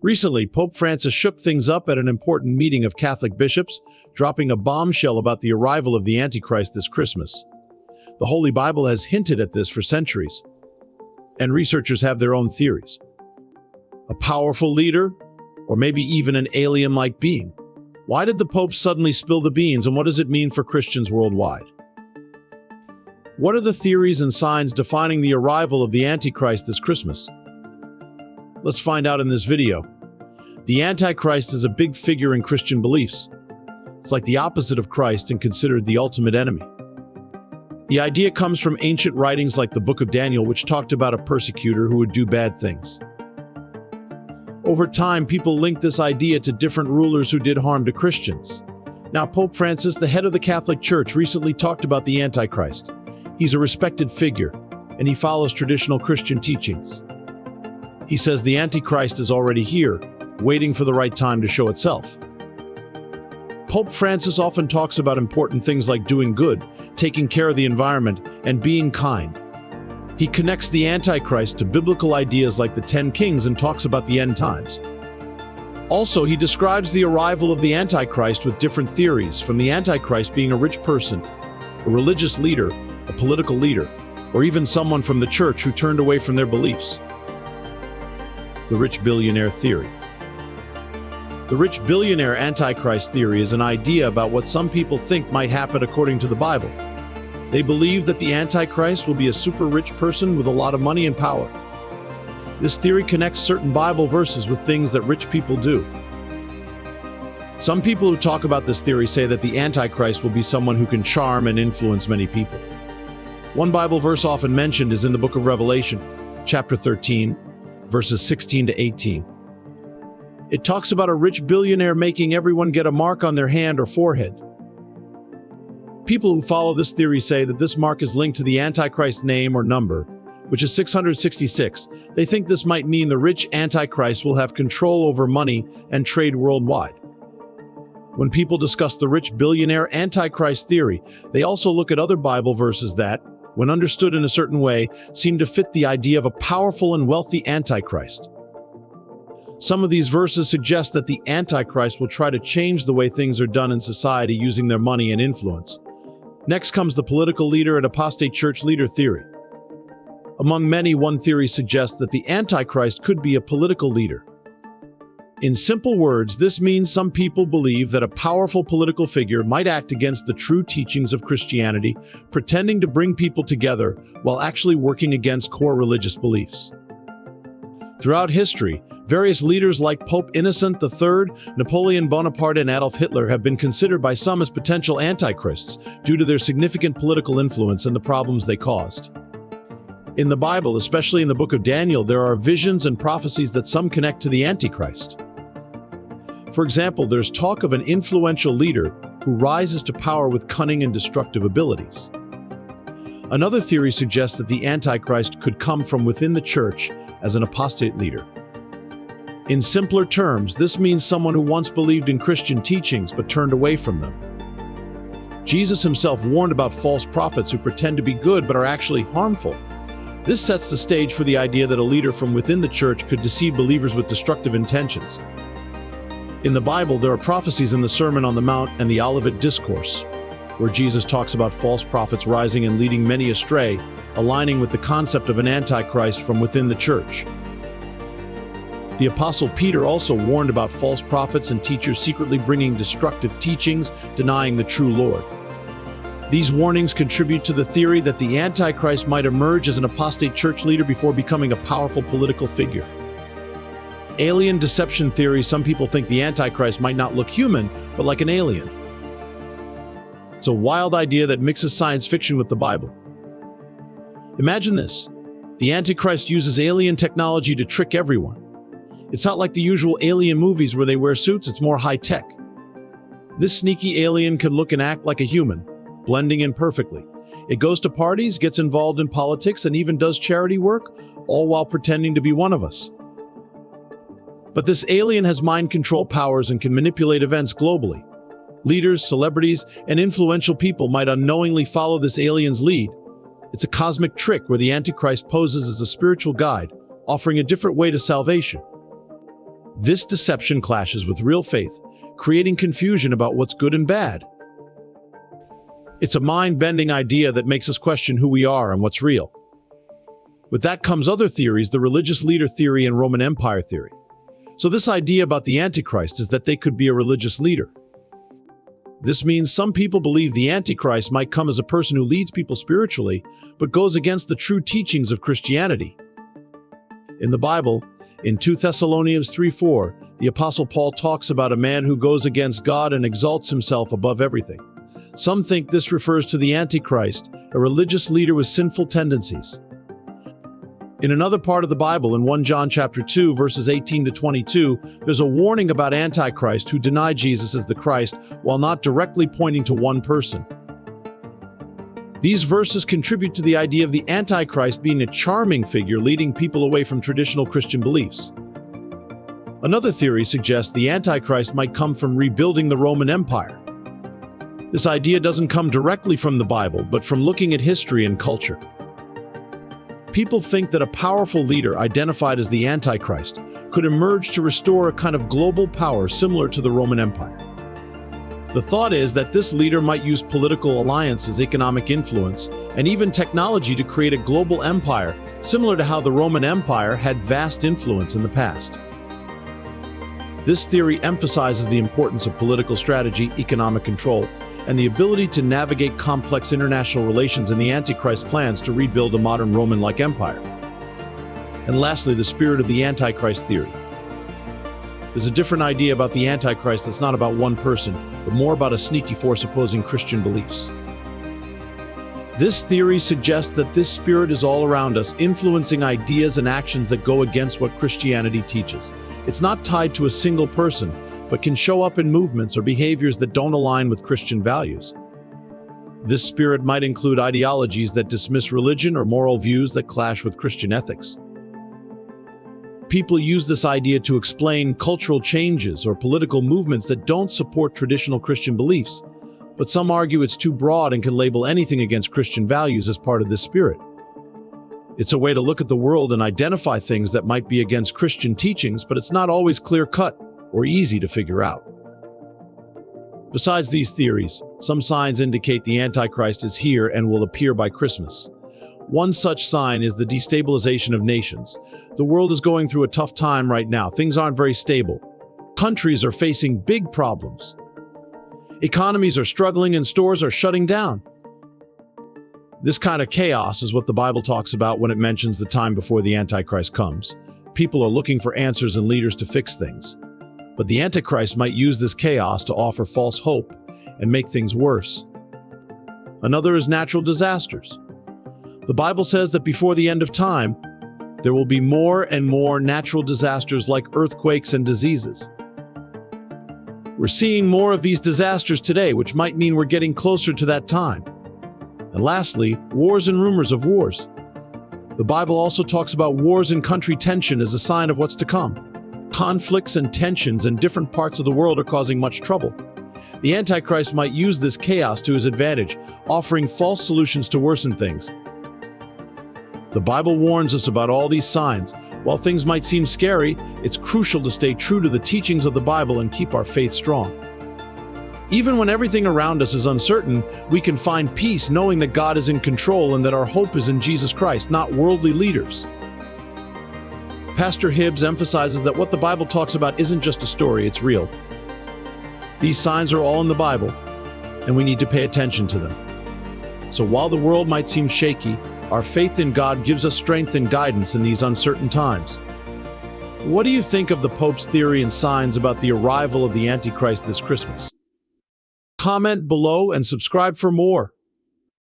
Recently, Pope Francis shook things up at an important meeting of Catholic bishops, dropping a bombshell about the arrival of the Antichrist this Christmas. The Holy Bible has hinted at this for centuries, and researchers have their own theories. A powerful leader, or maybe even an alien-like being? Why did the Pope suddenly spill the beans, and what does it mean for Christians worldwide? What are the theories and signs defining the arrival of the Antichrist this Christmas? Let's find out in this video. The Antichrist is a big figure in Christian beliefs. It's like the opposite of Christ and considered the ultimate enemy. The idea comes from ancient writings like the Book of Daniel, which talked about a persecutor who would do bad things. Over time, people linked this idea to different rulers who did harm to Christians. Now, Pope Francis, the head of the Catholic Church, recently talked about the Antichrist. He's a respected figure, and he follows traditional Christian teachings. He says the Antichrist is already here, waiting for the right time to show itself. Pope Francis often talks about important things like doing good, taking care of the environment, and being kind. He connects the Antichrist to biblical ideas like the 10 Kings and talks about the end times. Also, he describes the arrival of the Antichrist with different theories, from the Antichrist being a rich person, a religious leader, a political leader, or even someone from the church who turned away from their beliefs. The rich billionaire theory. The rich billionaire Antichrist theory is an idea about what some people think might happen according to the Bible. They believe that the Antichrist will be a super rich person with a lot of money and power. This theory connects certain Bible verses with things that rich people do. Some people who talk about this theory say that the Antichrist will be someone who can charm and influence many people. One Bible verse often mentioned is in the book of Revelation, chapter 13, verses 16 to 18. It talks about a rich billionaire making everyone get a mark on their hand or forehead. People who follow this theory say that this mark is linked to the Antichrist name or number, which is 666. They think this might mean the rich Antichrist will have control over money and trade worldwide. When people discuss the rich billionaire Antichrist theory, they also look at other Bible verses that, when understood in a certain way, seem to fit the idea of a powerful and wealthy Antichrist. Some of these verses suggest that the Antichrist will try to change the way things are done in society using their money and influence. Next comes the political leader and apostate church leader theory. Among many, one theory suggests that the Antichrist could be a political leader. In simple words, this means some people believe that a powerful political figure might act against the true teachings of Christianity, pretending to bring people together while actually working against core religious beliefs. Throughout history, various leaders like Pope Innocent III, Napoleon Bonaparte, and Adolf Hitler have been considered by some as potential antichrists due to their significant political influence and the problems they caused. In the Bible, especially in the book of Daniel, there are visions and prophecies that some connect to the Antichrist. For example, there's talk of an influential leader who rises to power with cunning and destructive abilities. Another theory suggests that the Antichrist could come from within the church as an apostate leader. In simpler terms, this means someone who once believed in Christian teachings but turned away from them. Jesus himself warned about false prophets who pretend to be good but are actually harmful. This sets the stage for the idea that a leader from within the church could deceive believers with destructive intentions. In the Bible, there are prophecies in the Sermon on the Mount and the Olivet Discourse, where Jesus talks about false prophets rising and leading many astray, aligning with the concept of an antichrist from within the church. The Apostle Peter also warned about false prophets and teachers secretly bringing destructive teachings, denying the true Lord. These warnings contribute to the theory that the Antichrist might emerge as an apostate church leader before becoming a powerful political figure. Alien deception theory. Some people think the Antichrist might not look human, but like an alien. It's a wild idea that mixes science fiction with the Bible. Imagine this. The Antichrist uses alien technology to trick everyone. It's not like the usual alien movies where they wear suits, it's more high-tech. This sneaky alien can look and act like a human, blending in perfectly. It goes to parties, gets involved in politics, and even does charity work, all while pretending to be one of us. But this alien has mind control powers and can manipulate events globally. Leaders, celebrities, and influential people might unknowingly follow this alien's lead. It's a cosmic trick where the Antichrist poses as a spiritual guide, offering a different way to salvation. This deception clashes with real faith, creating confusion about what's good and bad. It's a mind-bending idea that makes us question who we are and what's real. With that comes other theories, the religious leader theory and Roman Empire theory. So this idea about the Antichrist is that they could be a religious leader. This means some people believe the Antichrist might come as a person who leads people spiritually, but goes against the true teachings of Christianity. In the Bible, in 2 Thessalonians 3:4, the Apostle Paul talks about a man who goes against God and exalts himself above everything. Some think this refers to the Antichrist, a religious leader with sinful tendencies. In another part of the Bible, in 1 John chapter 2, verses 18 to 22, there's a warning about Antichrist who deny Jesus as the Christ while not directly pointing to one person. These verses contribute to the idea of the Antichrist being a charming figure leading people away from traditional Christian beliefs. Another theory suggests the Antichrist might come from rebuilding the Roman Empire. This idea doesn't come directly from the Bible, but from looking at history and culture. People think that a powerful leader identified as the Antichrist could emerge to restore a kind of global power similar to the Roman Empire. The thought is that this leader might use political alliances, economic influence, and even technology to create a global empire, similar to how the Roman Empire had vast influence in the past. This theory emphasizes the importance of political strategy, economic control, and the ability to navigate complex international relations in the Antichrist plans to rebuild a modern Roman-like empire. And lastly, the spirit of the Antichrist theory. There's a different idea about the Antichrist that's not about one person, but more about a sneaky force opposing Christian beliefs. This theory suggests that this spirit is all around us, influencing ideas and actions that go against what Christianity teaches. It's not tied to a single person, but can show up in movements or behaviors that don't align with Christian values. This spirit might include ideologies that dismiss religion or moral views that clash with Christian ethics. People use this idea to explain cultural changes or political movements that don't support traditional Christian beliefs, but some argue it's too broad and can label anything against Christian values as part of this spirit. It's a way to look at the world and identify things that might be against Christian teachings, but it's not always clear-cut or easy to figure out. Besides these theories, some signs indicate the Antichrist is here and will appear by Christmas. One such sign is the destabilization of nations. The world is going through a tough time right now. Things aren't very stable. Countries are facing big problems. Economies are struggling and stores are shutting down. This kind of chaos is what the Bible talks about when it mentions the time before the Antichrist comes. People are looking for answers and leaders to fix things. But the Antichrist might use this chaos to offer false hope and make things worse. Another is natural disasters. The Bible says that before the end of time, there will be more and more natural disasters like earthquakes and diseases. We're seeing more of these disasters today, which might mean we're getting closer to that time. And lastly, wars and rumors of wars. The Bible also talks about wars and country tension as a sign of what's to come. Conflicts and tensions in different parts of the world are causing much trouble. The Antichrist might use this chaos to his advantage, offering false solutions to worsen things. The Bible warns us about all these signs. While things might seem scary, it's crucial to stay true to the teachings of the Bible and keep our faith strong. Even when everything around us is uncertain, we can find peace knowing that God is in control and that our hope is in Jesus Christ, not worldly leaders. Pastor Hibbs emphasizes that what the Bible talks about isn't just a story, it's real. These signs are all in the Bible, and we need to pay attention to them. So while the world might seem shaky, our faith in God gives us strength and guidance in these uncertain times. What do you think of the Pope's theory and signs about the arrival of the Antichrist this Christmas? Comment below and subscribe for more.